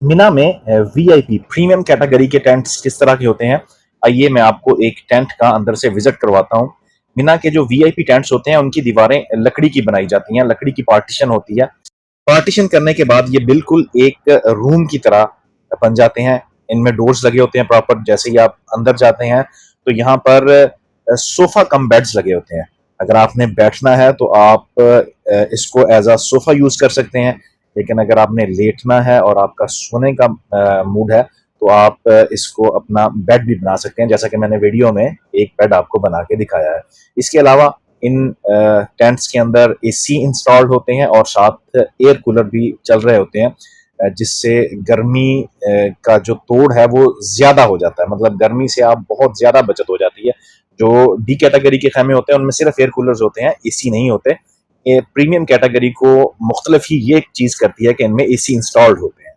मिना में VIP premium category के tents किस तरह के होते हैं, आइए मैं आपको एक टेंट का अंदर से विजिट करवाता हूँ। मिना के जो वीआईपी टेंट्स होते हैं उनकी दीवारें लकड़ी की बनाई जाती हैं, लकड़ी की पार्टीशन होती है। पार्टीशन करने के बाद ये बिल्कुल एक रूम की तरह बन जाते हैं। इनमें डोर्स लगे होते हैं प्रॉपर। जैसे ही आप अंदर जाते हैं तो यहाँ पर सोफा कम बेड्स लगे होते हैं। अगर आपने बैठना है तो आप इसको एज अ सोफा यूज कर सकते हैं, लेकिन अगर आपने लेटना है और आपका सोने का मूड है तो आप इसको अपना बेड भी बना सकते हैं, जैसा कि मैंने वीडियो में एक बेड आपको बना के दिखाया है। इसके अलावा इन टेंट्स के अंदर एसी इंस्टॉल्ड होते हैं और साथ एयर कूलर भी चल रहे होते हैं, जिससे गर्मी का जो तोड़ है वो ज्यादा हो जाता है। मतलब गर्मी से आप बहुत ज्यादा बचत हो जाती है। जो डी कैटेगरी के खैमे होते हैं उनमें सिर्फ एयर कूलर्स होते हैं, एसी नहीं होते। प्रीमियम कैटेगरी को मुख्तलिफ ही ये चीज करती है कि इनमें एसी इंस्टॉल्ड होते हैं।